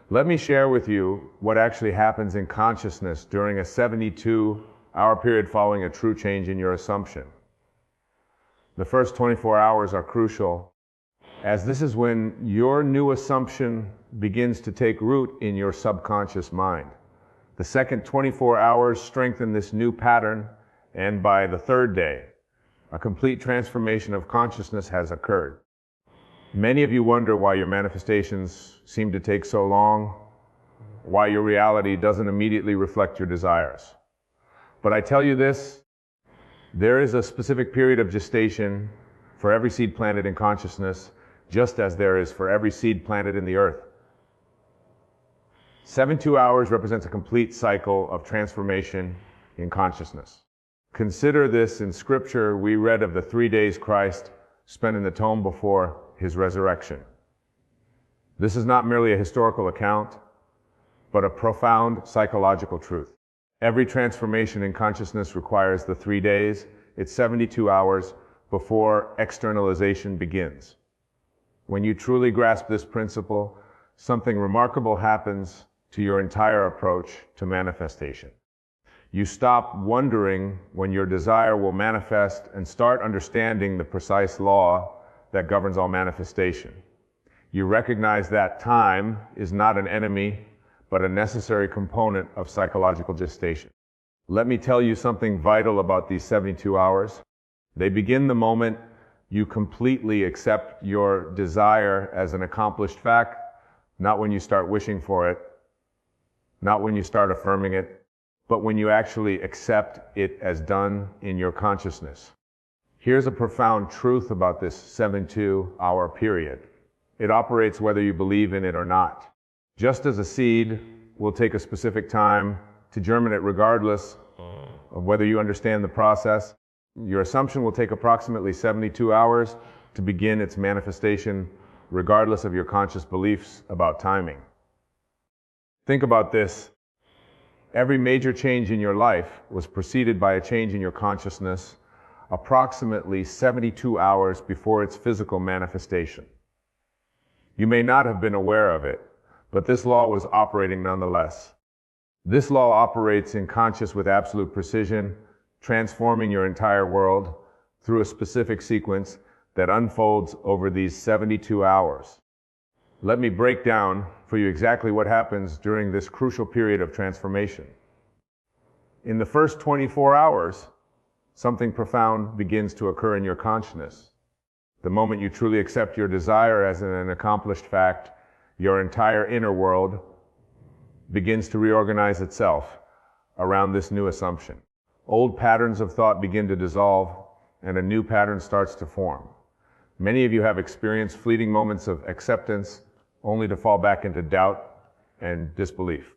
Let me share with you what actually happens in consciousness during a 72-hour period following a true change in your assumption. The first 24 hours are crucial, as this is when your new assumption begins to take root in your subconscious mind. The second 24 hours strengthen this new pattern, and by the third day, a complete transformation of consciousness has occurred. Many of you wonder why your manifestations seem to take so long, why your reality doesn't immediately reflect your desires. But I tell you this, there is a specific period of gestation for every seed planted in consciousness, just as there is for every seed planted in the earth. 72 hours represents a complete cycle of transformation in consciousness. Consider this: in Scripture, we read of the 3 days Christ spent in the tomb before his resurrection. This is not merely a historical account, but a profound psychological truth. Every transformation in consciousness requires the 3 days. It's 72 hours before externalization begins. When you truly grasp this principle, something remarkable happens to your entire approach to manifestation. You stop wondering when your desire will manifest and start understanding the precise law that governs all manifestation. You recognize that time is not an enemy, but a necessary component of psychological gestation. Let me tell you something vital about these 72 hours. They begin the moment you completely accept your desire as an accomplished fact, not when you start wishing for it, not when you start affirming it, but when you actually accept it as done in your consciousness. Here's a profound truth about this 72-hour period. It operates whether you believe in it or not. Just as a seed will take a specific time to germinate regardless of whether you understand the process, your assumption will take approximately 72 hours to begin its manifestation regardless of your conscious beliefs about timing. Think about this. Every major change in your life was preceded by a change in your consciousness approximately 72 hours before its physical manifestation. You may not have been aware of it, but this law was operating nonetheless. This law operates in conscious with absolute precision, transforming your entire world through a specific sequence that unfolds over these 72 hours. Let me break down for you exactly what happens during this crucial period of transformation. In the first 24 hours, something profound begins to occur in your consciousness. The moment you truly accept your desire as an accomplished fact, your entire inner world begins to reorganize itself around this new assumption. Old patterns of thought begin to dissolve, and a new pattern starts to form. Many of you have experienced fleeting moments of acceptance only to fall back into doubt and disbelief.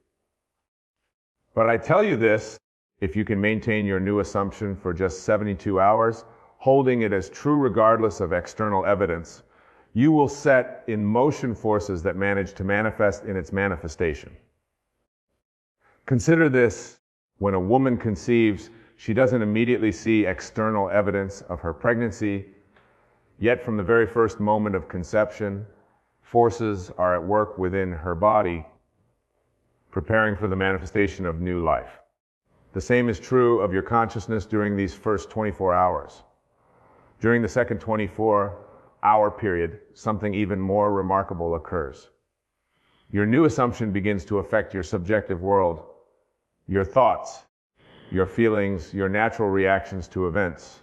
But I tell you this, if you can maintain your new assumption for just 72 hours, holding it as true regardless of external evidence, you will set in motion forces that manage to manifest in its manifestation. Consider this: when a woman conceives, she doesn't immediately see external evidence of her pregnancy, yet from the very first moment of conception, forces are at work within her body, preparing for the manifestation of new life. The same is true of your consciousness during these first 24 hours. During the second 24-hour period, something even more remarkable occurs. Your new assumption begins to affect your subjective world, your thoughts, your feelings, your natural reactions to events.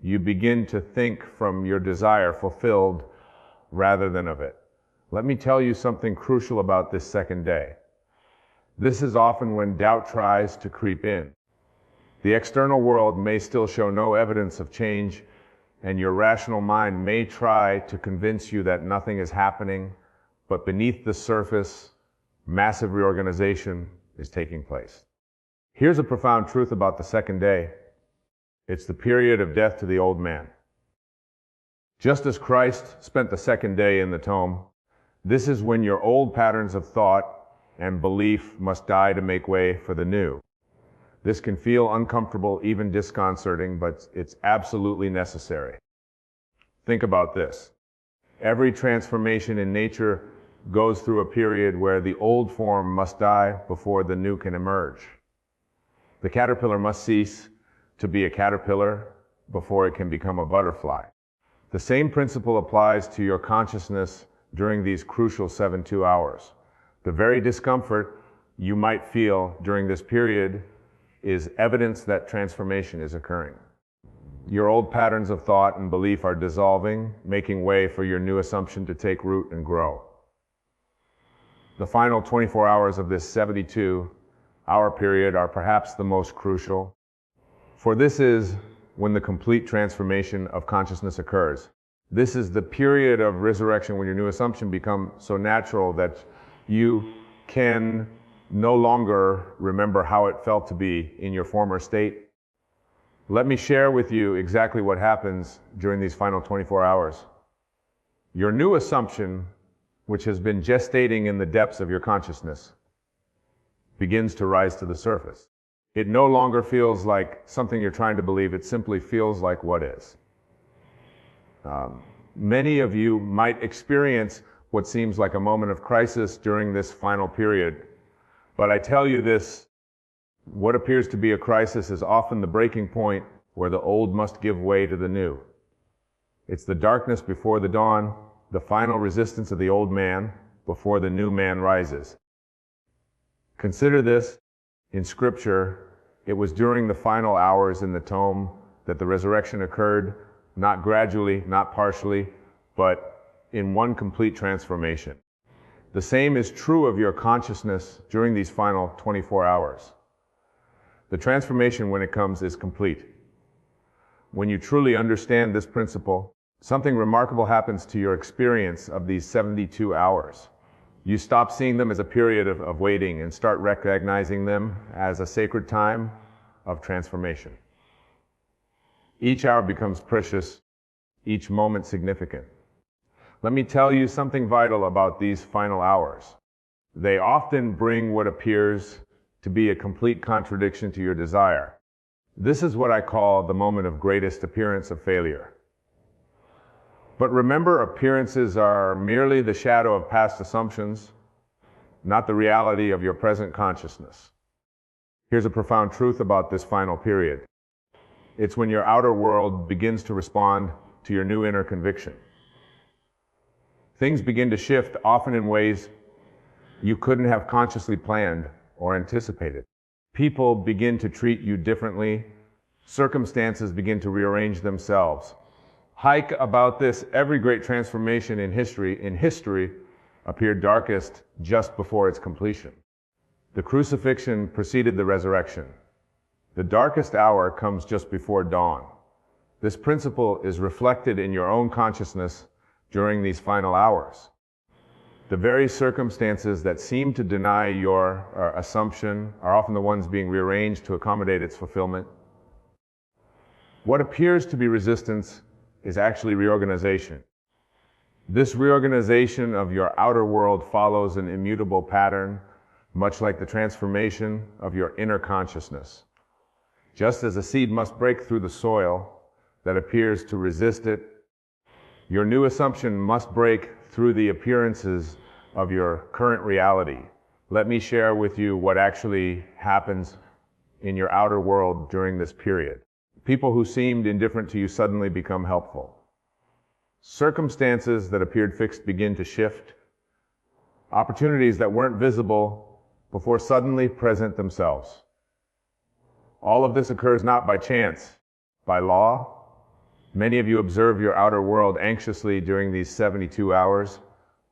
You begin to think from your desire fulfilled rather than of it. Let me tell you something crucial about this second day. This is often when doubt tries to creep in. The external world may still show no evidence of change, and your rational mind may try to convince you that nothing is happening, but beneath the surface, massive reorganization is taking place. Here's a profound truth about the second day. It's the period of death to the old man. Just as Christ spent the second day in the tomb, this is when your old patterns of thought and belief must die to make way for the new. This can feel uncomfortable, even disconcerting, but it's absolutely necessary. Think about this. Every transformation in nature goes through a period where the old form must die before the new can emerge. The caterpillar must cease to be a caterpillar before it can become a butterfly. The same principle applies to your consciousness during these crucial 7-2 hours. The very discomfort you might feel during this period is evidence that transformation is occurring. Your old patterns of thought and belief are dissolving, making way for your new assumption to take root and grow. The final 24 hours of this 72-hour period are perhaps the most crucial, for this is when the complete transformation of consciousness occurs. This is the period of resurrection when your new assumption becomes so natural that you can no longer remember how it felt to be in your former state. Let me share with you exactly what happens during these final 24 hours. Your new assumption, which has been gestating in the depths of your consciousness, begins to rise to the surface. It no longer feels like something you're trying to believe, it simply feels like what is. Many of you might experience what seems like a moment of crisis during this final period, but I tell you this, what appears to be a crisis is often the breaking point where the old must give way to the new. It's the darkness before the dawn, the final resistance of the old man before the new man rises. Consider this, in Scripture, it was during the final hours in the tome that the resurrection occurred, not gradually, not partially, but in one complete transformation. The same is true of your consciousness during these final 24 hours. The transformation, when it comes, is complete. When you truly understand this principle, something remarkable happens to your experience of these 72 hours. You stop seeing them as a period of waiting and start recognizing them as a sacred time of transformation. Each hour becomes precious, each moment significant. Let me tell you something vital about these final hours. They often bring what appears to be a complete contradiction to your desire. This is what I call the moment of greatest appearance of failure. But remember, appearances are merely the shadow of past assumptions, not the reality of your present consciousness. Here's a profound truth about this final period. It's when your outer world begins to respond to your new inner conviction. Things begin to shift, often in ways you couldn't have consciously planned or anticipated. People begin to treat you differently. Circumstances begin to rearrange themselves. Hike about this, every great transformation in history appeared darkest just before its completion. The crucifixion preceded the resurrection. The darkest hour comes just before dawn. This principle is reflected in your own consciousness during these final hours. The very circumstances that seem to deny your assumption are often the ones being rearranged to accommodate its fulfillment. What appears to be resistance is actually reorganization. This reorganization of your outer world follows an immutable pattern, much like the transformation of your inner consciousness. Just as a seed must break through the soil that appears to resist it, your new assumption must break through the appearances of your current reality. Let me share with you what actually happens in your outer world during this period. People who seemed indifferent to you suddenly become helpful. Circumstances that appeared fixed begin to shift. Opportunities that weren't visible before suddenly present themselves. All of this occurs not by chance, by law. Many of you observe your outer world anxiously during these 72 hours,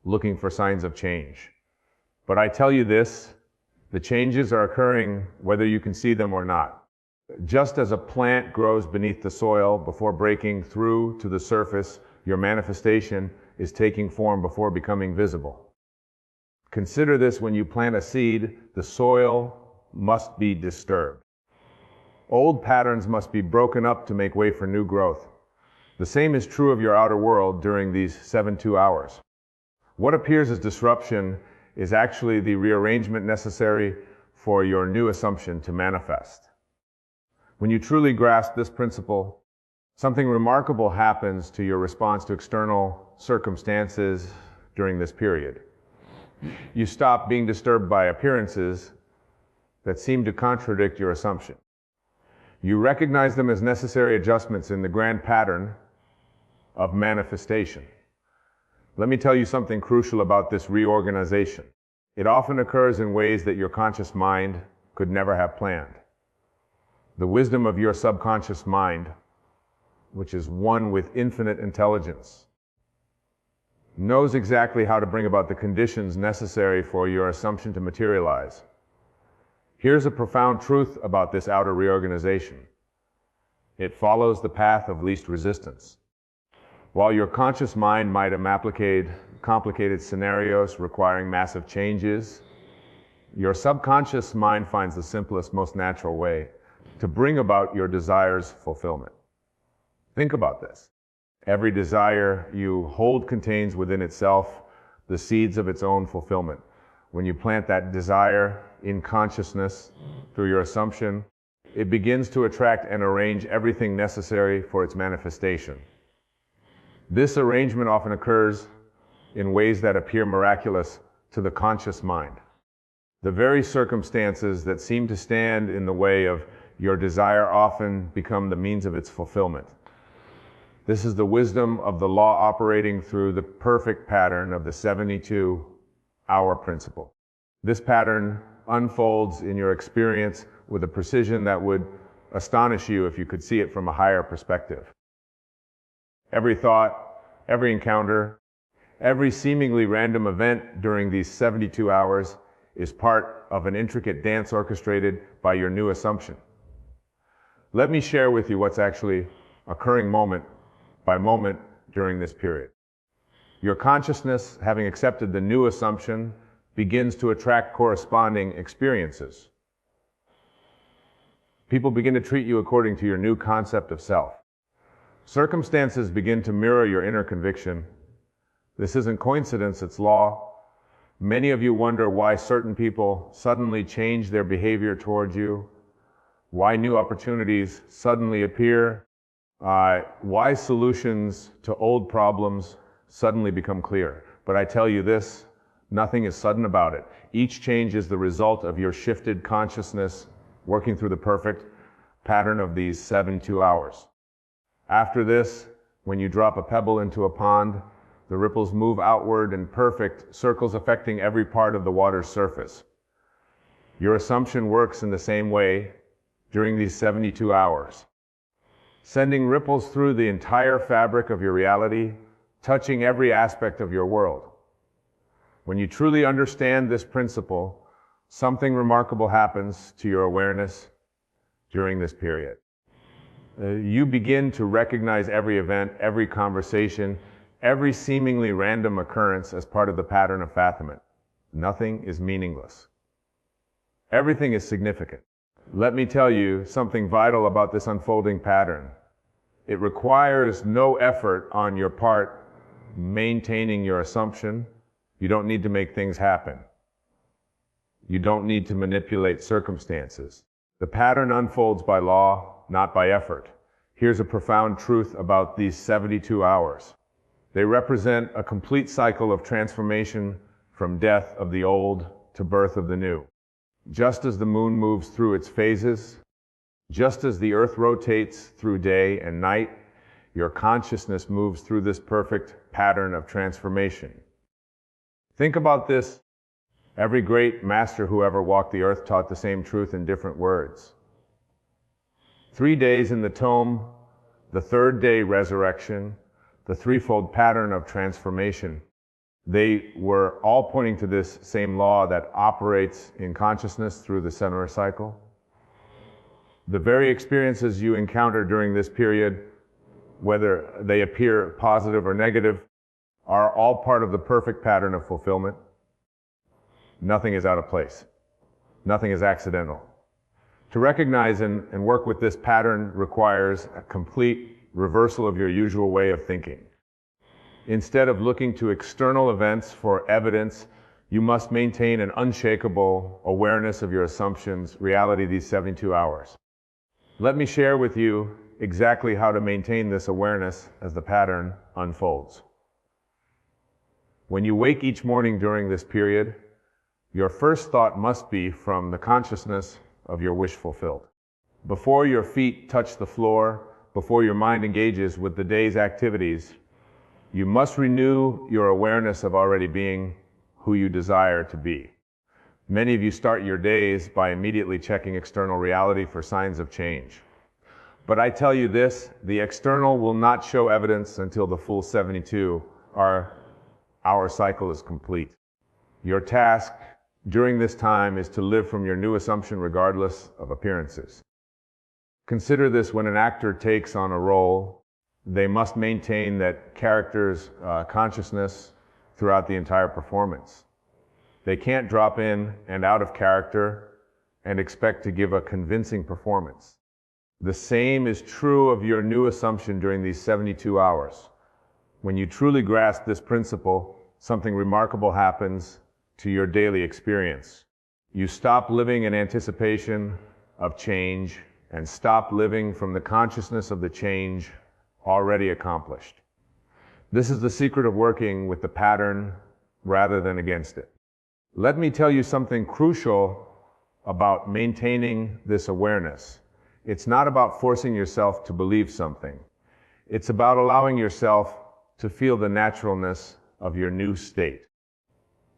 looking for signs of change. But I tell you this, the changes are occurring whether you can see them or not. Just as a plant grows beneath the soil before breaking through to the surface, your manifestation is taking form before becoming visible. Consider this: when you plant a seed, the soil must be disturbed. Old patterns must be broken up to make way for new growth. The same is true of your outer world during these 72 hours. What appears as disruption is actually the rearrangement necessary for your new assumption to manifest. When you truly grasp this principle, something remarkable happens to your response to external circumstances during this period. You stop being disturbed by appearances that seem to contradict your assumption. You recognize them as necessary adjustments in the grand pattern of manifestation. Let me tell you something crucial about this reorganization. It often occurs in ways that your conscious mind could never have planned. The wisdom of your subconscious mind, which is one with infinite intelligence, knows exactly how to bring about the conditions necessary for your assumption to materialize. Here's a profound truth about this outer reorganization. It follows the path of least resistance. While your conscious mind might implicate complicated scenarios requiring massive changes, your subconscious mind finds the simplest, most natural way to bring about your desires' fulfillment. Think about this. Every desire you hold contains within itself the seeds of its own fulfillment. When you plant that desire in consciousness through your assumption, it begins to attract and arrange everything necessary for its manifestation. This arrangement often occurs in ways that appear miraculous to the conscious mind. The very circumstances that seem to stand in the way of your desire often become the means of its fulfillment. This is the wisdom of the law operating through the perfect pattern of the 72-hour principle. This pattern unfolds in your experience with a precision that would astonish you if you could see it from a higher perspective. Every thought, every encounter, every seemingly random event during these 72 hours is part of an intricate dance orchestrated by your new assumption. Let me share with you what's actually occurring moment by moment during this period. Your consciousness, having accepted the new assumption, begins to attract corresponding experiences. People begin to treat you according to your new concept of self. Circumstances begin to mirror your inner conviction. This isn't coincidence, it's law. Many of you wonder why certain people suddenly change their behavior towards you, why new opportunities suddenly appear, why solutions to old problems suddenly become clear. But I tell you this, nothing is sudden about it. Each change is the result of your shifted consciousness working through the perfect pattern of these 72 hours. After this, when you drop a pebble into a pond, the ripples move outward in perfect circles affecting every part of the water's surface. Your assumption works in the same way during these 72 hours, sending ripples through the entire fabric of your reality, touching every aspect of your world. When you truly understand this principle, something remarkable happens to your awareness during this period. You begin to recognize every event, every conversation, every seemingly random occurrence as part of the pattern of fathomment. Nothing is meaningless. Everything is significant. Let me tell you something vital about this unfolding pattern. It requires no effort on your part maintaining your assumption. You don't need to make things happen. You don't need to manipulate circumstances. The pattern unfolds by law, not by effort. Here's a profound truth about these 72 hours. They represent a complete cycle of transformation from death of the old to birth of the new. Just as the moon moves through its phases, just as the earth rotates through day and night, your consciousness moves through this perfect pattern of transformation. Think about this. Every great master who ever walked the earth taught the same truth in different words. 3 days in the tome, the third day resurrection, the threefold pattern of transformation. They were all pointing to this same law that operates in consciousness through the center cycle. The very experiences you encounter during this period, whether they appear positive or negative, are all part of the perfect pattern of fulfillment. Nothing is out of place. Nothing is accidental. To recognize and work with this pattern requires a complete reversal of your usual way of thinking. Instead of looking to external events for evidence, you must maintain an unshakable awareness of your assumptions, reality these 72 hours. Let me share with you exactly how to maintain this awareness as the pattern unfolds. When you wake each morning during this period, your first thought must be from the consciousness of your wish fulfilled. Before your feet touch the floor, before your mind engages with the day's activities, you must renew your awareness of already being who you desire to be. Many of you start your days by immediately checking external reality for signs of change. But I tell you this, the external will not show evidence until the full 72 hour cycle is complete. Your task during this time is to live from your new assumption regardless of appearances. Consider this: when an actor takes on a role, they must maintain that character's consciousness throughout the entire performance. They can't drop in and out of character and expect to give a convincing performance. The same is true of your new assumption during these 72 hours. When you truly grasp this principle, something remarkable happens to your daily experience. You stop living in anticipation of change and stop living from the consciousness of the change already accomplished. This is the secret of working with the pattern rather than against it. Let me tell you something crucial about maintaining this awareness. It's not about forcing yourself to believe something. It's about allowing yourself to feel the naturalness of your new state.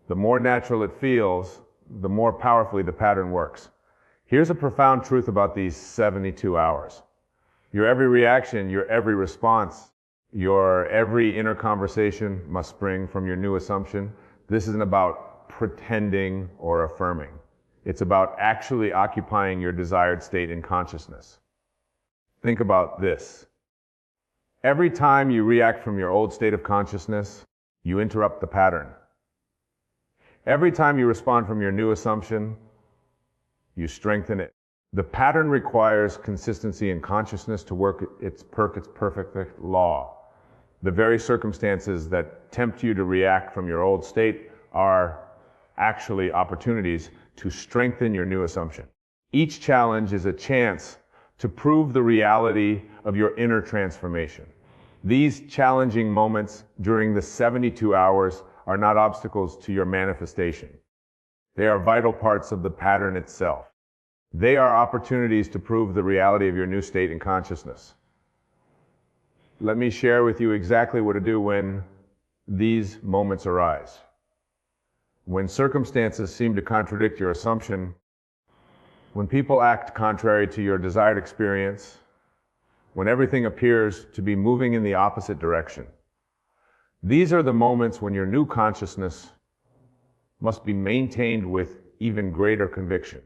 The more natural it feels, the more powerfully the pattern works. Here's a profound truth about these 72 hours. Your every reaction, your every response, your every inner conversation must spring from your new assumption. This isn't about pretending or affirming. It's about actually occupying your desired state in consciousness. Think about this. Every time you react from your old state of consciousness, you interrupt the pattern. Every time you respond from your new assumption, you strengthen it. The pattern requires consistency in consciousness to work its perfect law. The very circumstances that tempt you to react from your old state are actually opportunities to strengthen your new assumption. Each challenge is a chance to prove the reality of your inner transformation. These challenging moments during the 72 hours are not obstacles to your manifestation. They are vital parts of the pattern itself. They are opportunities to prove the reality of your new state in consciousness. Let me share with you exactly what to do when these moments arise. When circumstances seem to contradict your assumption, when people act contrary to your desired experience, when everything appears to be moving in the opposite direction, these are the moments when your new consciousness must be maintained with even greater conviction.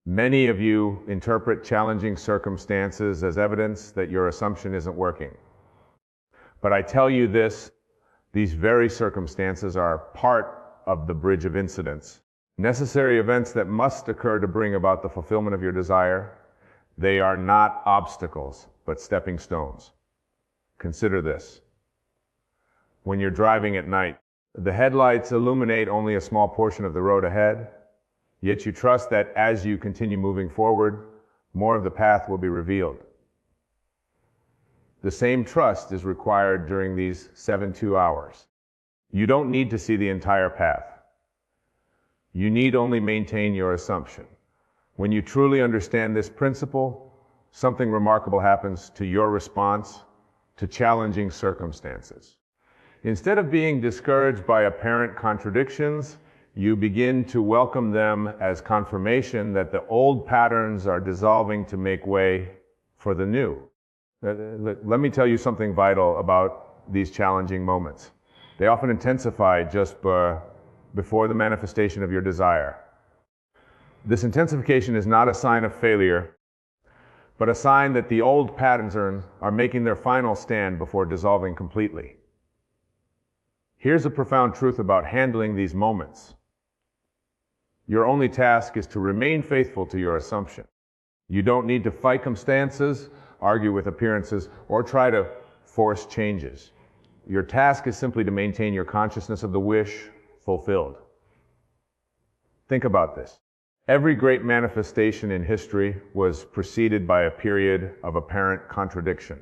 Many of you interpret challenging circumstances as evidence that your assumption isn't working. But I tell you this, these very circumstances are part of the bridge of incidents, necessary events that must occur to bring about the fulfillment of your desire. They are not obstacles, but stepping stones. Consider this. When you're driving at night, the headlights illuminate only a small portion of the road ahead, yet you trust that as you continue moving forward, more of the path will be revealed. The same trust is required during these 72 hours. You don't need to see the entire path. You need only maintain your assumption. When you truly understand this principle, something remarkable happens to your response to challenging circumstances. Instead of being discouraged by apparent contradictions, you begin to welcome them as confirmation that the old patterns are dissolving to make way for the new. Let me tell you something vital about these challenging moments. They often intensify just before the manifestation of your desire. This intensification is not a sign of failure, but a sign that the old patterns are making their final stand before dissolving completely. Here's a profound truth about handling these moments. Your only task is to remain faithful to your assumption. You don't need to fight circumstances, argue with appearances, or try to force changes. Your task is simply to maintain your consciousness of the wish fulfilled. Think about this. Every great manifestation in history was preceded by a period of apparent contradiction.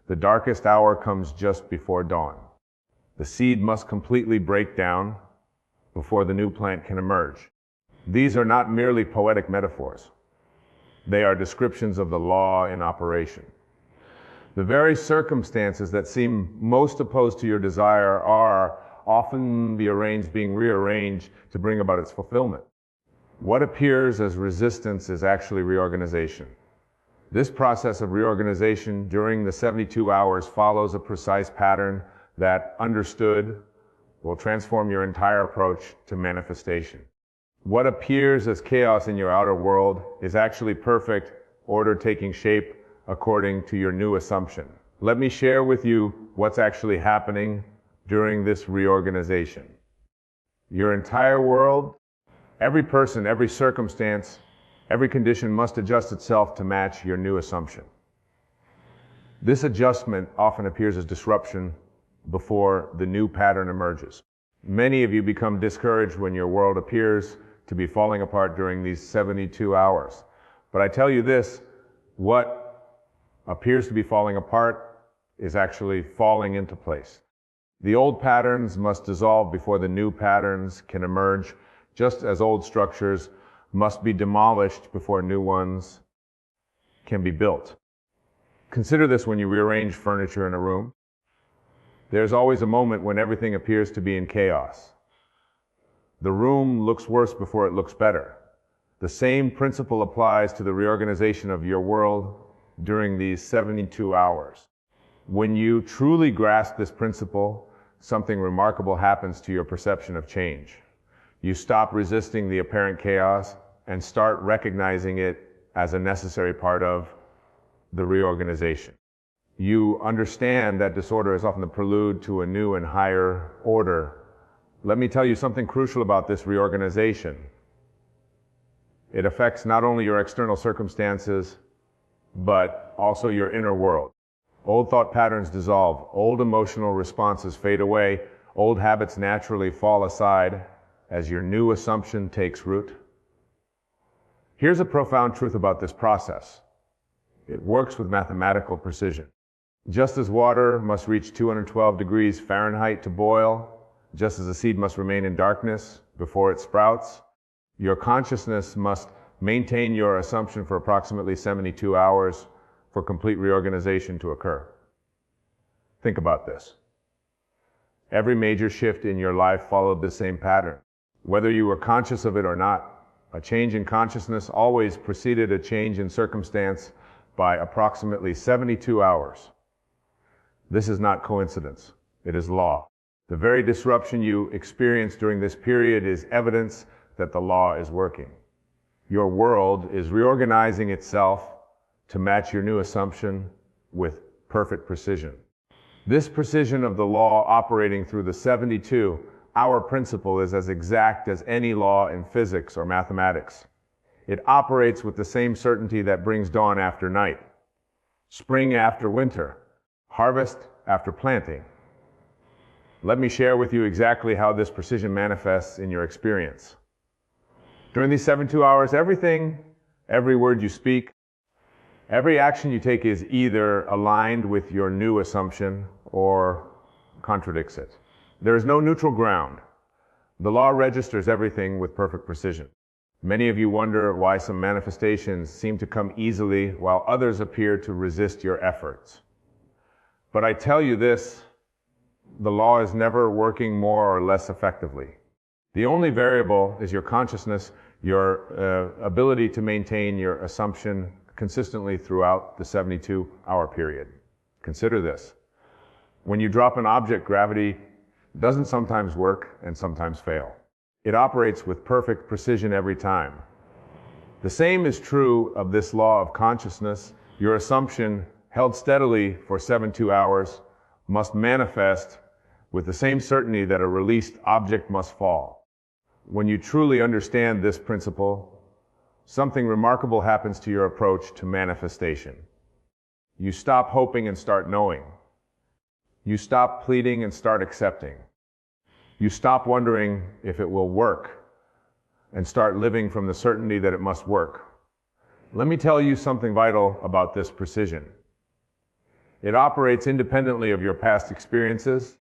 The darkest hour comes just before dawn. The seed must completely break down before the new plant can emerge. These are not merely poetic metaphors. They are descriptions of the law in operation. The very circumstances that seem most opposed to your desire are often being rearranged to bring about its fulfillment. What appears as resistance is actually reorganization. This process of reorganization during the 72 hours follows a precise pattern that, understood, will transform your entire approach to manifestation. What appears as chaos in your outer world is actually perfect order taking shape according to your new assumption. Let me share with you what's actually happening during this reorganization. Your entire world, every person, every circumstance, every condition must adjust itself to match your new assumption. This adjustment often appears as disruption before the new pattern emerges. Many of you become discouraged when your world appears to be falling apart during these 72 hours. But I tell you this, what appears to be falling apart is actually falling into place. The old patterns must dissolve before the new patterns can emerge, just as old structures must be demolished before new ones can be built. Consider this when you rearrange furniture in a room. There's always a moment when everything appears to be in chaos. The room looks worse before it looks better. The same principle applies to the reorganization of your world during these 72 hours. When you truly grasp this principle, something remarkable happens to your perception of change. You stop resisting the apparent chaos and start recognizing it as a necessary part of the reorganization. You understand that disorder is often the prelude to a new and higher order. Let me tell you something crucial about this reorganization. It affects not only your external circumstances, but also your inner world. Old thought patterns dissolve, old emotional responses fade away, old habits naturally fall aside as your new assumption takes root. Here's a profound truth about this process. It works with mathematical precision. Just as water must reach 212 degrees Fahrenheit to boil, just as a seed must remain in darkness before it sprouts, your consciousness must maintain your assumption for approximately 72 hours for complete reorganization to occur. Think about this. Every major shift in your life followed the same pattern. Whether you were conscious of it or not, a change in consciousness always preceded a change in circumstance by approximately 72 hours. This is not coincidence. It is law. The very disruption you experience during this period is evidence that the law is working. Your world is reorganizing itself to match your new assumption with perfect precision. This precision of the law operating through the 72-hour principle is as exact as any law in physics or mathematics. It operates with the same certainty that brings dawn after night, spring after winter, harvest after planting. Let me share with you exactly how this precision manifests in your experience. During these 72 hours, every word you speak, every action you take is either aligned with your new assumption or contradicts it. There is no neutral ground. The law registers everything with perfect precision. Many of you wonder why some manifestations seem to come easily while others appear to resist your efforts. But I tell you this, the law is never working more or less effectively. The only variable is your consciousness, your ability to maintain your assumption consistently throughout the 72-hour period. Consider this. When you drop an object, gravity doesn't sometimes work and sometimes fail. It operates with perfect precision every time. The same is true of this law of consciousness. Your assumption, held steadily for 72 hours, must manifest with the same certainty that a released object must fall. When you truly understand this principle, something remarkable happens to your approach to manifestation. You stop hoping and start knowing. You stop pleading and start accepting. You stop wondering if it will work and start living from the certainty that it must work. Let me tell you something vital about this precision. It operates independently of your past experiences,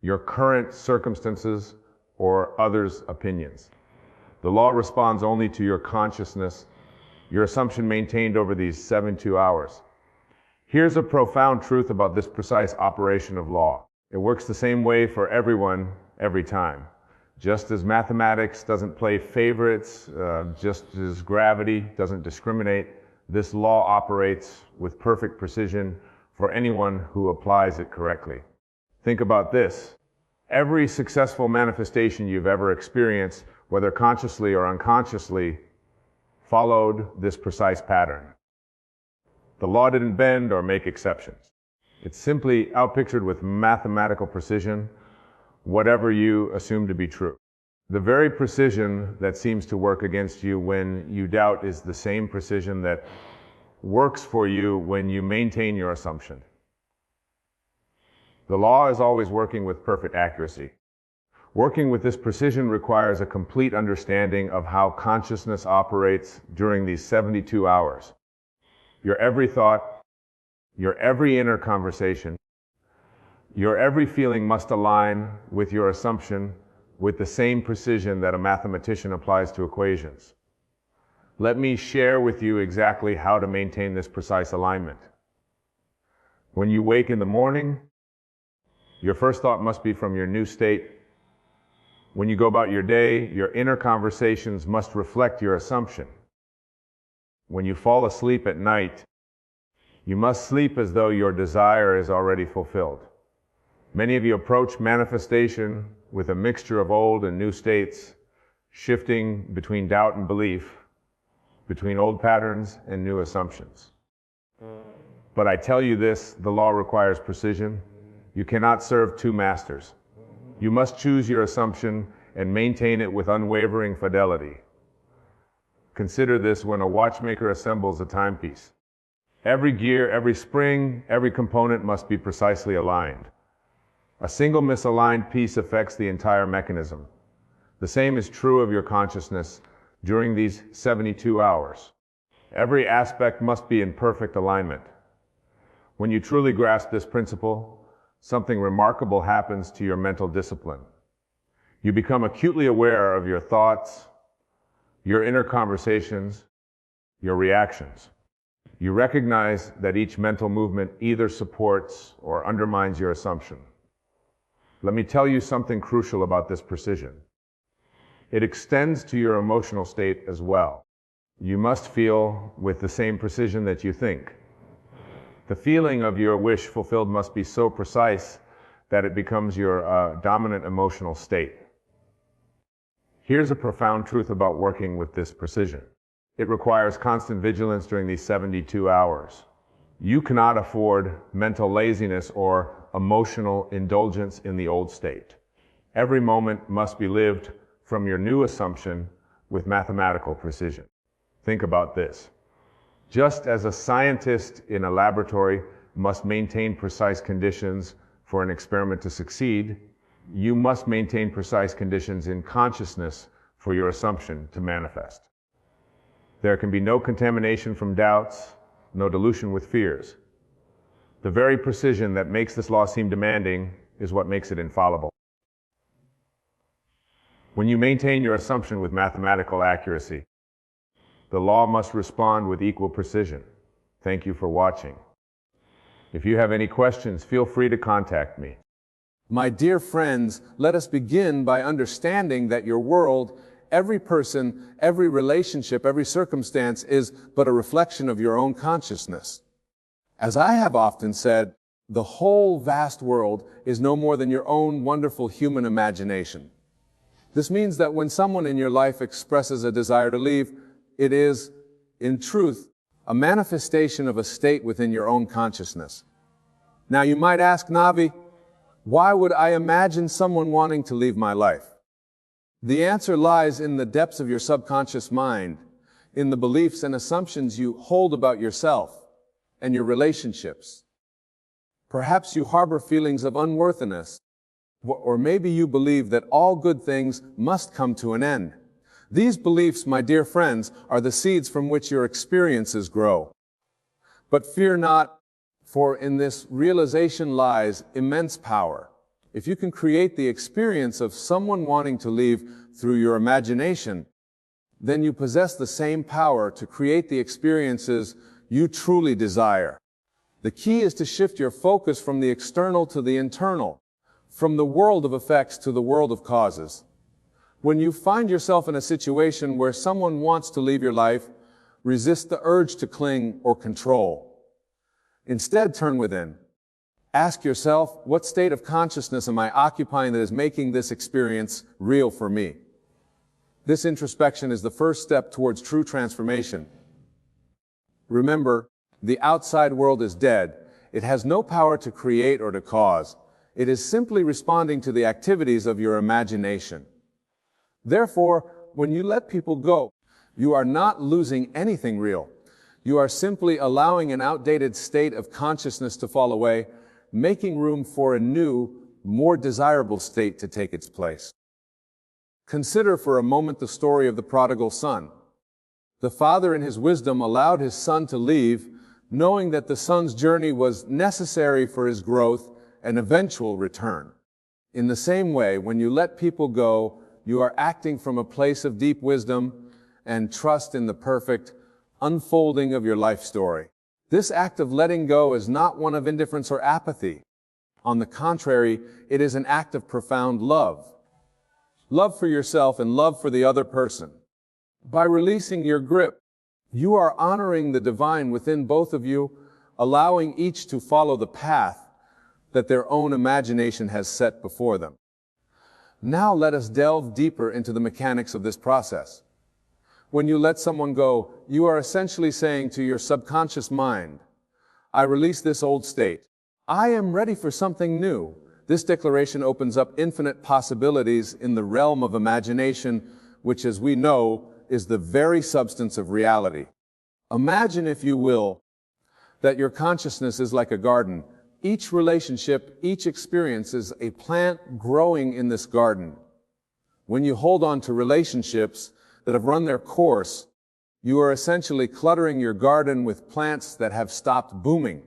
your current circumstances, or others' opinions. The law responds only to your consciousness, your assumption maintained over these 72 hours. Here's a profound truth about this precise operation of law. It works the same way for everyone, every time. Just as mathematics doesn't play favorites, just as gravity doesn't discriminate, this law operates with perfect precision for anyone who applies it correctly. Think about this. Every successful manifestation you've ever experienced, whether consciously or unconsciously, followed this precise pattern. The law didn't bend or make exceptions. It's simply outpictured with mathematical precision whatever you assume to be true. The very precision that seems to work against you when you doubt is the same precision that works for you when you maintain your assumption. The law is always working with perfect accuracy. Working with this precision requires a complete understanding of how consciousness operates during these 72 hours. Your every thought, your every inner conversation, your every feeling must align with your assumption with the same precision that a mathematician applies to equations. Let me share with you exactly how to maintain this precise alignment. When you wake in the morning, your first thought must be from your new state. When you go about your day, your inner conversations must reflect your assumption. When you fall asleep at night, you must sleep as though your desire is already fulfilled. Many of you approach manifestation with a mixture of old and new states, shifting between doubt and belief, between old patterns and new assumptions. But I tell you this, the law requires precision. You cannot serve two masters. You must choose your assumption and maintain it with unwavering fidelity. Consider this when a watchmaker assembles a timepiece. Every gear, every spring, every component must be precisely aligned. A single misaligned piece affects the entire mechanism. The same is true of your consciousness during these 72 hours. Every aspect must be in perfect alignment. When you truly grasp this principle, something remarkable happens to your mental discipline. You become acutely aware of your thoughts, your inner conversations, your reactions. You recognize that each mental movement either supports or undermines your assumption. Let me tell you something crucial about this precision. It extends to your emotional state as well. You must feel with the same precision that you think. The feeling of your wish fulfilled must be so precise that it becomes your dominant emotional state. Here's a profound truth about working with this precision. It requires constant vigilance during these 72 hours. You cannot afford mental laziness or emotional indulgence in the old state. Every moment must be lived from your new assumption with mathematical precision. Think about this. Just as a scientist in a laboratory must maintain precise conditions for an experiment to succeed, you must maintain precise conditions in consciousness for your assumption to manifest. There can be no contamination from doubts, no dilution with fears. The very precision that makes this law seem demanding is what makes it infallible. When you maintain your assumption with mathematical accuracy, the law must respond with equal precision. Thank you for watching. If you have any questions, feel free to contact me. My dear friends, let us begin by understanding that your world, every person, every relationship, every circumstance is but a reflection of your own consciousness. As I have often said, the whole vast world is no more than your own wonderful human imagination. This means that when someone in your life expresses a desire to leave, it is, in truth, a manifestation of a state within your own consciousness. Now you might ask, Navi, why would I imagine someone wanting to leave my life? The answer lies in the depths of your subconscious mind, in the beliefs and assumptions you hold about yourself and your relationships. Perhaps you harbor feelings of unworthiness, or maybe you believe that all good things must come to an end. These beliefs, my dear friends, are the seeds from which your experiences grow. But fear not, for in this realization lies immense power. If you can create the experience of someone wanting to leave through your imagination, then you possess the same power to create the experiences you truly desire. The key is to shift your focus from the external to the internal, from the world of effects to the world of causes. When you find yourself in a situation where someone wants to leave your life, resist the urge to cling or control. Instead, turn within. Ask yourself, what state of consciousness am I occupying that is making this experience real for me? This introspection is the first step towards true transformation. Remember, the outside world is dead. It has no power to create or to cause. It is simply responding to the activities of your imagination. Therefore, when you let people go, you are not losing anything real. You are simply allowing an outdated state of consciousness to fall away, making room for a new, more desirable state to take its place. Consider for a moment the story of the prodigal son. The father in his wisdom allowed his son to leave, knowing that the son's journey was necessary for his growth and eventual return. In the same way, when you let people go, you are acting from a place of deep wisdom and trust in the perfect unfolding of your life story. This act of letting go is not one of indifference or apathy. On the contrary, it is an act of profound love. Love for yourself and love for the other person. By releasing your grip, you are honoring the divine within both of you, allowing each to follow the path that their own imagination has set before them. Now let us delve deeper into the mechanics of this process. When you let someone go, you are essentially saying to your subconscious mind, I release this old state. I am ready for something new. This declaration opens up infinite possibilities in the realm of imagination, which, as we know, is the very substance of reality. Imagine, if you will, that your consciousness is like a garden. Each relationship, each experience is a plant growing in this garden. When you hold on to relationships that have run their course, you are essentially cluttering your garden with plants that have stopped booming.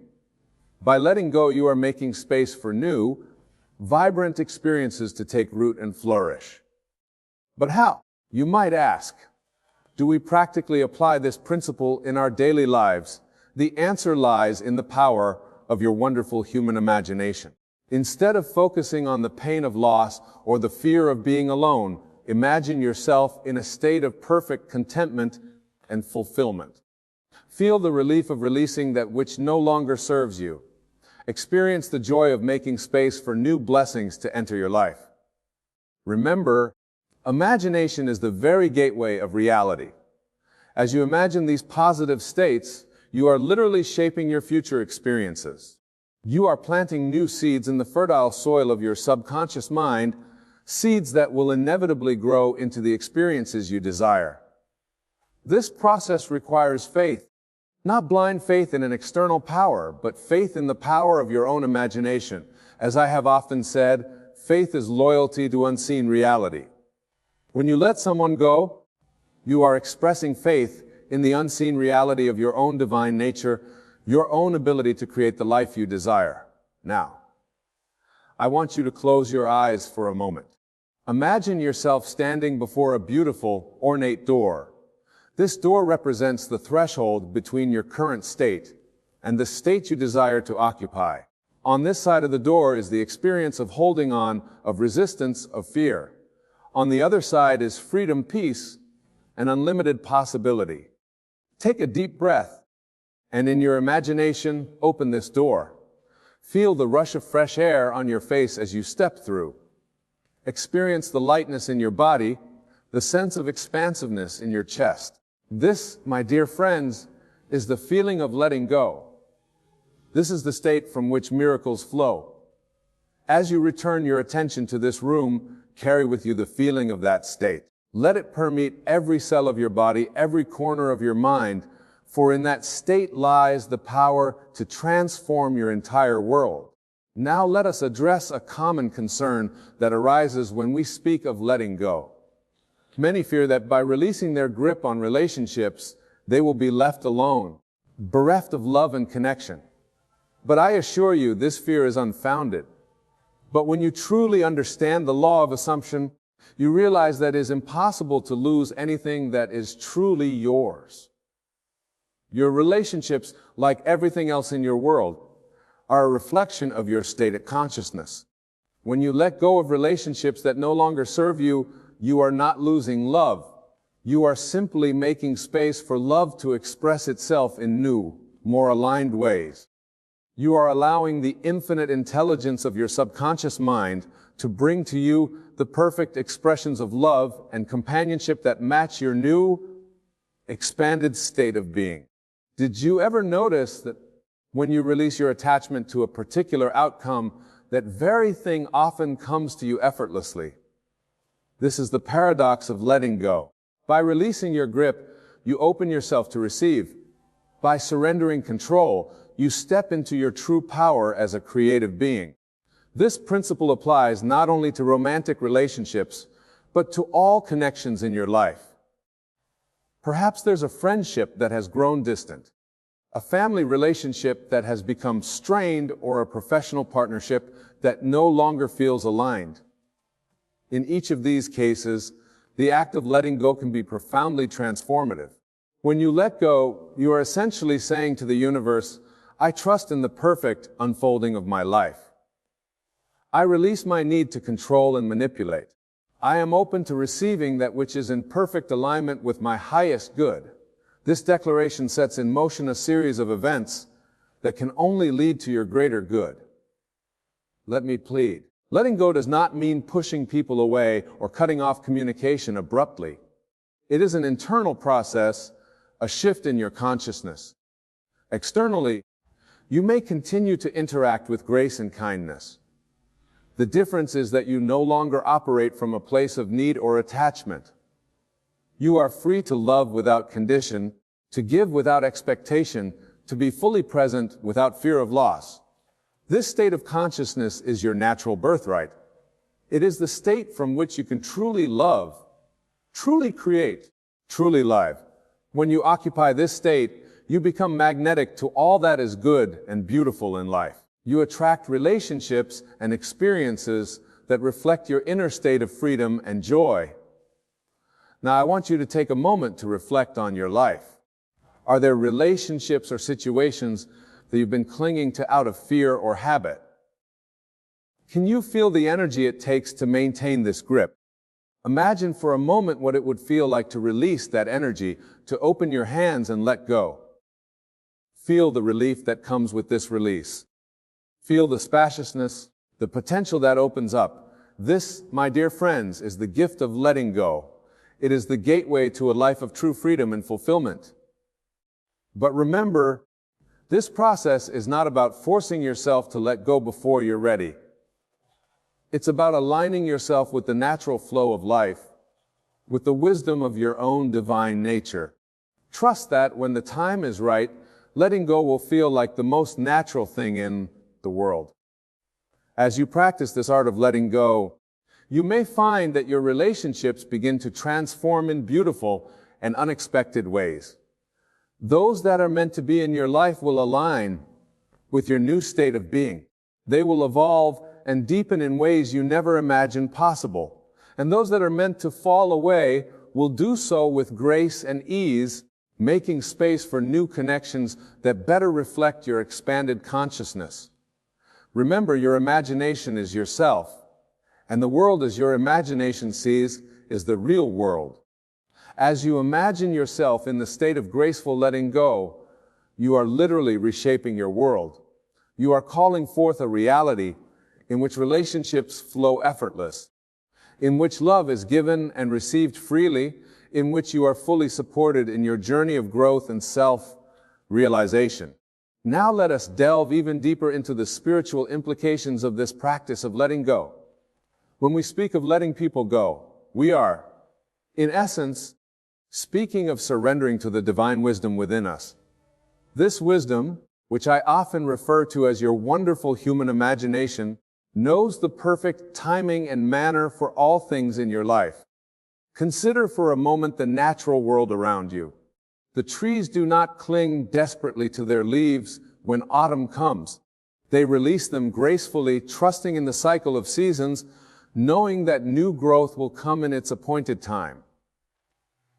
By letting go, you are making space for new, vibrant experiences to take root and flourish. But how? You might ask. Do we practically apply this principle in our daily lives? The answer lies in the power of your wonderful human imagination. Instead of focusing on the pain of loss or the fear of being alone, imagine yourself in a state of perfect contentment and fulfillment. Feel the relief of releasing that which no longer serves you. Experience the joy of making space for new blessings to enter your life. Remember, imagination is the very gateway of reality. As you imagine these positive states, you are literally shaping your future experiences. You are planting new seeds in the fertile soil of your subconscious mind, seeds that will inevitably grow into the experiences you desire. This process requires faith, not blind faith in an external power, but faith in the power of your own imagination. As I have often said, faith is loyalty to unseen reality. When you let someone go, you are expressing faith in the unseen reality of your own divine nature, your own ability to create the life you desire. Now, I want you to close your eyes for a moment. Imagine yourself standing before a beautiful, ornate door. This door represents the threshold between your current state and the state you desire to occupy. On this side of the door is the experience of holding on, of resistance, of fear. On the other side is freedom, peace, and unlimited possibility. Take a deep breath, and in your imagination, open this door. Feel the rush of fresh air on your face as you step through. Experience the lightness in your body, the sense of expansiveness in your chest. This, my dear friends, is the feeling of letting go. This is the state from which miracles flow. As you return your attention to this room, carry with you the feeling of that state. Let it permeate every cell of your body, every corner of your mind, for in that state lies the power to transform your entire world. Now let us address a common concern that arises when we speak of letting go. Many fear that by releasing their grip on relationships, they will be left alone, bereft of love and connection. But I assure you, this fear is unfounded. But when you truly understand the law of assumption, you realize that it is impossible to lose anything that is truly yours. Your relationships, like everything else in your world, are a reflection of your state of consciousness. When you let go of relationships that no longer serve you, you are not losing love. You are simply making space for love to express itself in new, more aligned ways. You are allowing the infinite intelligence of your subconscious mind to bring to you the perfect expressions of love and companionship that match your new, expanded state of being. Did you ever notice that when you release your attachment to a particular outcome, that very thing often comes to you effortlessly? This is the paradox of letting go. By releasing your grip, you open yourself to receive. By surrendering control, you step into your true power as a creative being. This principle applies not only to romantic relationships, but to all connections in your life. Perhaps there's a friendship that has grown distant, a family relationship that has become strained, or a professional partnership that no longer feels aligned. In each of these cases, the act of letting go can be profoundly transformative. When you let go, you are essentially saying to the universe, I trust in the perfect unfolding of my life. I release my need to control and manipulate. I am open to receiving that which is in perfect alignment with my highest good. This declaration sets in motion a series of events that can only lead to your greater good. Let me plead. Letting go does not mean pushing people away or cutting off communication abruptly. It is an internal process, a shift in your consciousness. Externally, you may continue to interact with grace and kindness. The difference is that you no longer operate from a place of need or attachment. You are free to love without condition, to give without expectation, to be fully present without fear of loss. This state of consciousness is your natural birthright. It is the state from which you can truly love, truly create, truly live. When you occupy this state, you become magnetic to all that is good and beautiful in life. You attract relationships and experiences that reflect your inner state of freedom and joy. Now, I want you to take a moment to reflect on your life. Are there relationships or situations that you've been clinging to out of fear or habit? Can you feel the energy it takes to maintain this grip? Imagine for a moment what it would feel like to release that energy, to open your hands and let go. Feel the relief that comes with this release. Feel the spaciousness, the potential that opens up. This, my dear friends, is the gift of letting go. It is the gateway to a life of true freedom and fulfillment. But remember, this process is not about forcing yourself to let go before you're ready. It's about aligning yourself with the natural flow of life, with the wisdom of your own divine nature. Trust that when the time is right, letting go will feel like the most natural thing in the world. As you practice this art of letting go, you may find that your relationships begin to transform in beautiful and unexpected ways. Those that are meant to be in your life will align with your new state of being. They will evolve and deepen in ways you never imagined possible. And those that are meant to fall away will do so with grace and ease, making space for new connections that better reflect your expanded consciousness. Remember, your imagination is yourself, and the world as your imagination sees is the real world. As you imagine yourself in the state of graceful letting go, you are literally reshaping your world. You are calling forth a reality in which relationships flow effortless, in which love is given and received freely, in which you are fully supported in your journey of growth and self-realization. Now let us delve even deeper into the spiritual implications of this practice of letting go. When we speak of letting people go, we are, in essence, speaking of surrendering to the divine wisdom within us. This wisdom, which I often refer to as your wonderful human imagination, knows the perfect timing and manner for all things in your life. Consider for a moment the natural world around you. The trees do not cling desperately to their leaves when autumn comes. They release them gracefully, trusting in the cycle of seasons, knowing that new growth will come in its appointed time.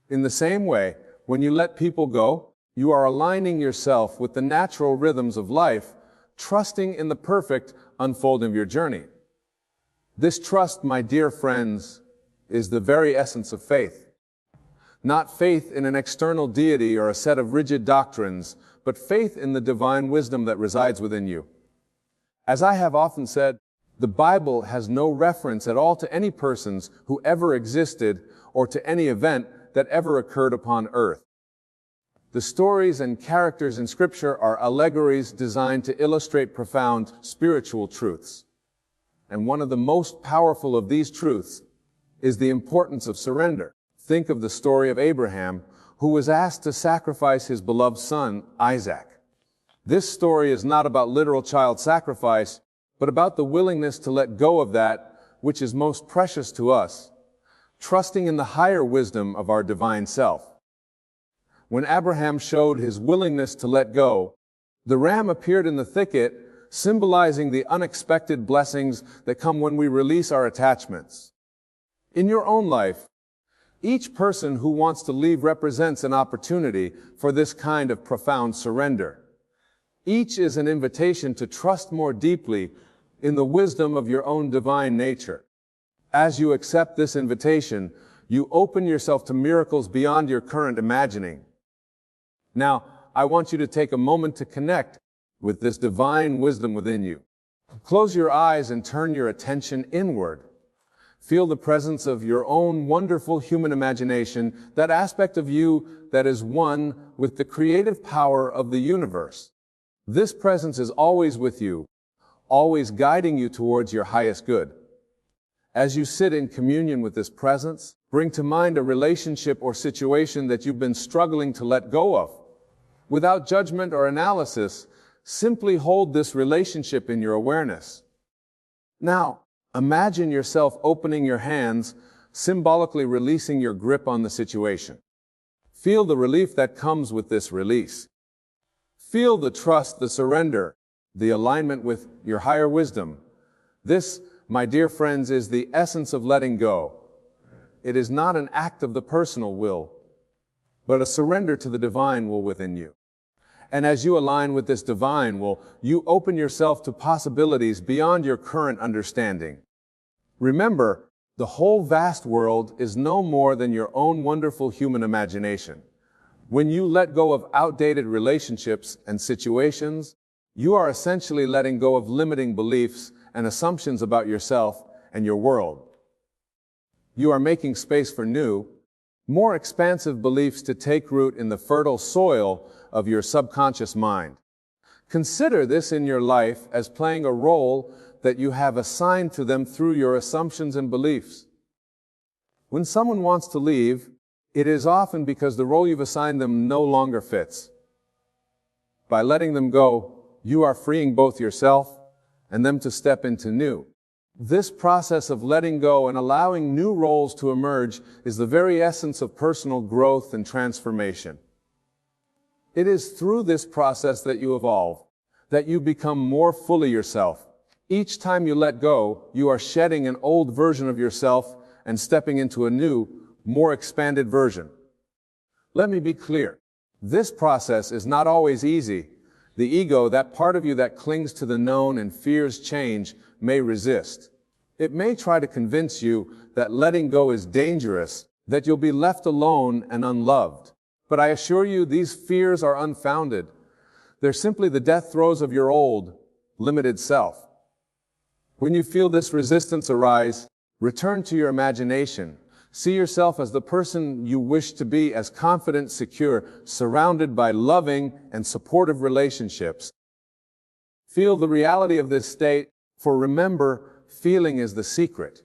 In the same way, when you let people go, you are aligning yourself with the natural rhythms of life, trusting in the perfect unfolding of your journey. This trust, my dear friends, is the very essence of faith. Not faith in an external deity or a set of rigid doctrines, but faith in the divine wisdom that resides within you. As I have often said, the Bible has no reference at all to any persons who ever existed or to any event that ever occurred upon earth. The stories and characters in Scripture are allegories designed to illustrate profound spiritual truths. And one of the most powerful of these truths is the importance of surrender. Think of the story of Abraham, who was asked to sacrifice his beloved son, Isaac. This story is not about literal child sacrifice, but about the willingness to let go of that which is most precious to us, trusting in the higher wisdom of our divine self. When Abraham showed his willingness to let go, the ram appeared in the thicket, symbolizing the unexpected blessings that come when we release our attachments. In your own life, each person who wants to leave represents an opportunity for this kind of profound surrender. Each is an invitation to trust more deeply in the wisdom of your own divine nature. As you accept this invitation, you open yourself to miracles beyond your current imagining. Now, I want you to take a moment to connect with this divine wisdom within you. Close your eyes and turn your attention inward. Feel the presence of your own wonderful human imagination, that aspect of you that is one with the creative power of the universe. This presence is always with you, always guiding you towards your highest good. As you sit in communion with this presence, bring to mind a relationship or situation that you've been struggling to let go of. Without judgment or analysis, simply hold this relationship in your awareness. Now, imagine yourself opening your hands, symbolically releasing your grip on the situation. Feel the relief that comes with this release. Feel the trust, the surrender, the alignment with your higher wisdom. This, my dear friends, is the essence of letting go. It is not an act of the personal will, but a surrender to the divine will within you. And as you align with this divine will, you open yourself to possibilities beyond your current understanding. Remember, the whole vast world is no more than your own wonderful human imagination. When you let go of outdated relationships and situations, you are essentially letting go of limiting beliefs and assumptions about yourself and your world. You are making space for new, more expansive beliefs to take root in the fertile soil of your subconscious mind. Consider this in your life as playing a role that you have assigned to them through your assumptions and beliefs. When someone wants to leave, it is often because the role you've assigned them no longer fits. By letting them go, you are freeing both yourself and them to step into new. This process of letting go and allowing new roles to emerge is the very essence of personal growth and transformation. It is through this process that you evolve, that you become more fully yourself. Each time you let go, you are shedding an old version of yourself and stepping into a new, more expanded version. Let me be clear. This process is not always easy. The ego, that part of you that clings to the known and fears change, may resist. It may try to convince you that letting go is dangerous, that you'll be left alone and unloved. But I assure you, these fears are unfounded. They're simply the death throes of your old, limited self. When you feel this resistance arise, return to your imagination. See yourself as the person you wish to be, as confident, secure, surrounded by loving and supportive relationships. Feel the reality of this state, for remember, feeling is the secret.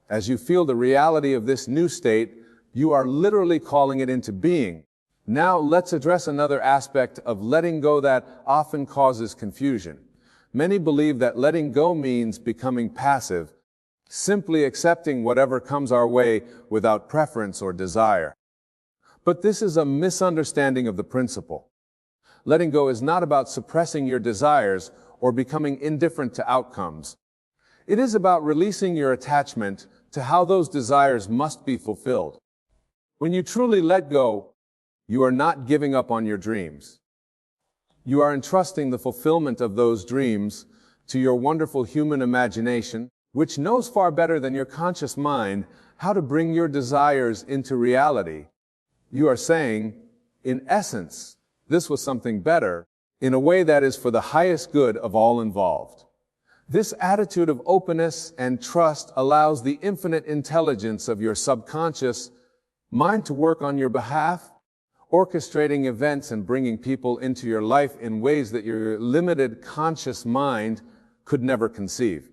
As you feel the reality of this new state, you are literally calling it into being. Now let's address another aspect of letting go that often causes confusion. Many believe that letting go means becoming passive, simply accepting whatever comes our way without preference or desire. But this is a misunderstanding of the principle. Letting go is not about suppressing your desires or becoming indifferent to outcomes. It is about releasing your attachment to how those desires must be fulfilled. When you truly let go, you are not giving up on your dreams. You are entrusting the fulfillment of those dreams to your wonderful human imagination, which knows far better than your conscious mind how to bring your desires into reality. You are saying, in essence, this was something better, in a way that is for the highest good of all involved. This attitude of openness and trust allows the infinite intelligence of your subconscious mind to work on your behalf, orchestrating events and bringing people into your life in ways that your limited conscious mind could never conceive.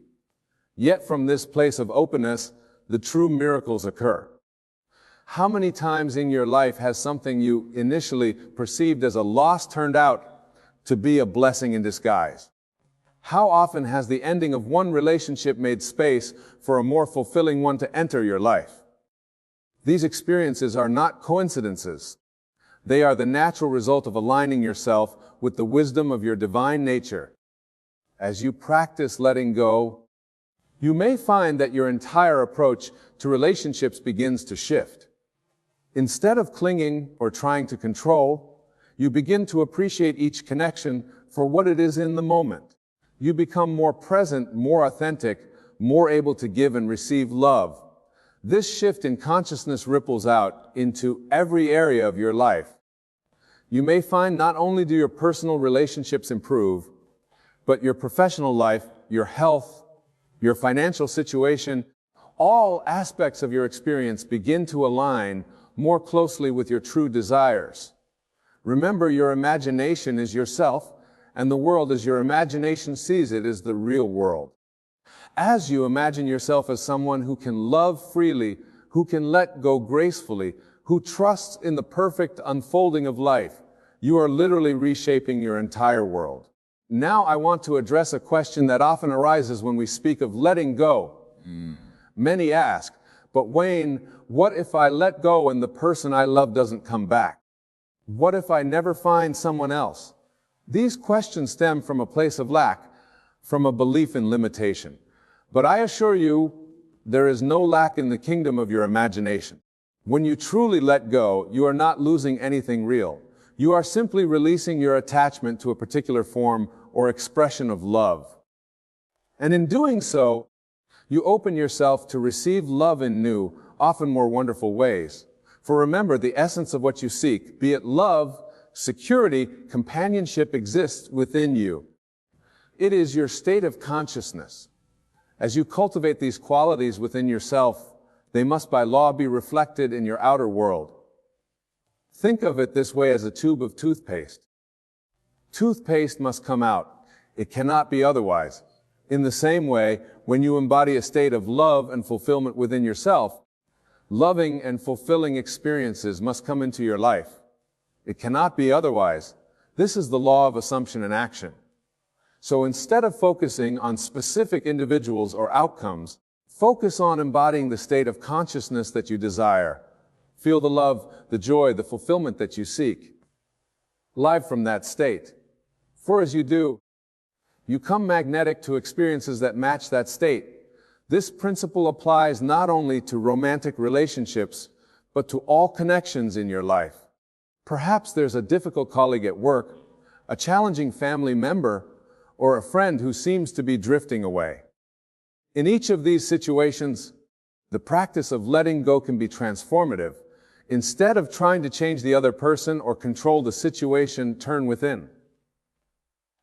Yet from this place of openness, the true miracles occur. How many times in your life has something you initially perceived as a loss turned out to be a blessing in disguise? How often has the ending of one relationship made space for a more fulfilling one to enter your life? These experiences are not coincidences. They are the natural result of aligning yourself with the wisdom of your divine nature. As you practice letting go, you may find that your entire approach to relationships begins to shift. Instead of clinging or trying to control, you begin to appreciate each connection for what it is in the moment. You become more present, more authentic, more able to give and receive love. This shift in consciousness ripples out into every area of your life. You may find not only do your personal relationships improve, but your professional life, your health, your financial situation, all aspects of your experience begin to align more closely with your true desires. Remember, your imagination is yourself, and the world as your imagination sees it is the real world. As you imagine yourself as someone who can love freely, who can let go gracefully, who trusts in the perfect unfolding of life, you are literally reshaping your entire world. Now I want to address a question that often arises when we speak of letting go. Many ask, but Wayne, what if I let go and the person I love doesn't come back? What if I never find someone else? These questions stem from a place of lack, from a belief in limitation. But I assure you, there is no lack in the kingdom of your imagination. When you truly let go, you are not losing anything real. You are simply releasing your attachment to a particular form or expression of love. And in doing so, you open yourself to receive love in new, often more wonderful ways. For remember, the essence of what you seek, be it love, security, companionship, exists within you. It is your state of consciousness. As you cultivate these qualities within yourself, they must by law be reflected in your outer world. Think of it this way as a tube of toothpaste. Toothpaste must come out. It cannot be otherwise. In the same way, when you embody a state of love and fulfillment within yourself, loving and fulfilling experiences must come into your life. It cannot be otherwise. This is the law of assumption and action. So instead of focusing on specific individuals or outcomes, focus on embodying the state of consciousness that you desire. Feel the love, the joy, the fulfillment that you seek. Live from that state. For as you do, you come magnetic to experiences that match that state. This principle applies not only to romantic relationships, but to all connections in your life. Perhaps there's a difficult colleague at work, a challenging family member, or a friend who seems to be drifting away. In each of these situations, the practice of letting go can be transformative. Instead of trying to change the other person or control the situation, turn within.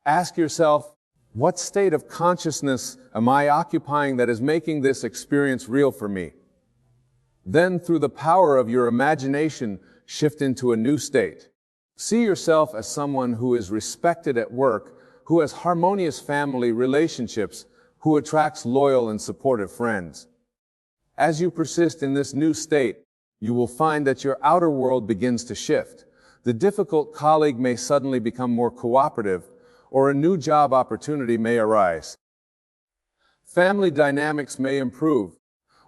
Ask yourself, what state of consciousness am I occupying that is making this experience real for me? Then, through the power of your imagination, shift into a new state. See yourself as someone who is respected at work, who has harmonious family relationships, who attracts loyal and supportive friends. As you persist in this new state, you will find that your outer world begins to shift. The difficult colleague may suddenly become more cooperative, or a new job opportunity may arise. Family dynamics may improve,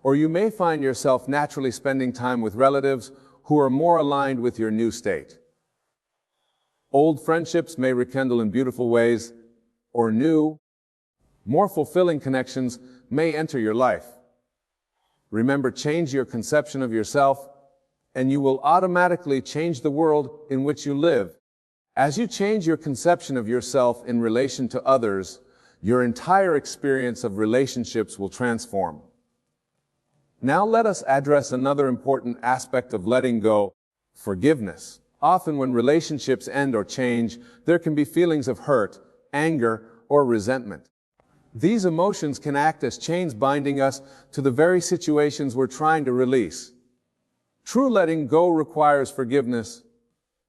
or you may find yourself naturally spending time with relatives who are more aligned with your new state. Old friendships may rekindle in beautiful ways, or new, more fulfilling connections may enter your life. Remember, change your conception of yourself, and you will automatically change the world in which you live. As you change your conception of yourself in relation to others, your entire experience of relationships will transform. Now let us address another important aspect of letting go: forgiveness. Often when relationships end or change, there can be feelings of hurt, anger, or resentment. These emotions can act as chains binding us to the very situations we're trying to release. True letting go requires forgiveness,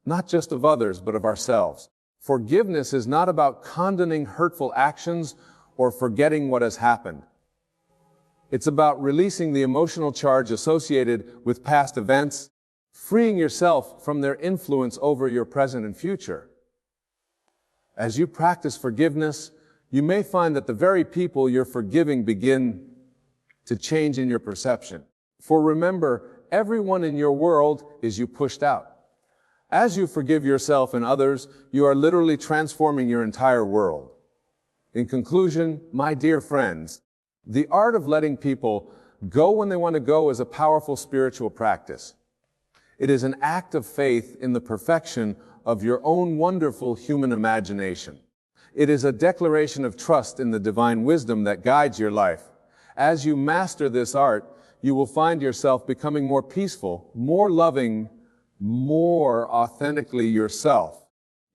not just of others, but of ourselves. Forgiveness is not about condoning hurtful actions or forgetting what has happened. It's about releasing the emotional charge associated with past events, freeing yourself from their influence over your present and future. As you practice forgiveness, you may find that the very people you're forgiving begin to change in your perception. For remember, everyone in your world is you pushed out. As you forgive yourself and others, you are literally transforming your entire world. In conclusion, my dear friends, the art of letting people go when they want to go is a powerful spiritual practice. It is an act of faith in the perfection of your own wonderful human imagination. It is a declaration of trust in the divine wisdom that guides your life. As you master this art, you will find yourself becoming more peaceful, more loving, more authentically yourself.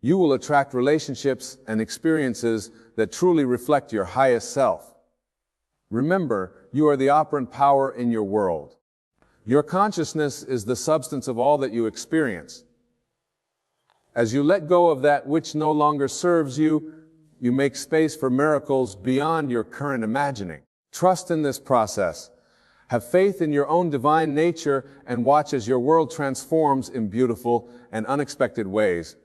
You will attract relationships and experiences that truly reflect your highest self. Remember, you are the operant power in your world. Your consciousness is the substance of all that you experience. As you let go of that which no longer serves you, you make space for miracles beyond your current imagining. Trust in this process. Have faith in your own divine nature and watch as your world transforms in beautiful and unexpected ways.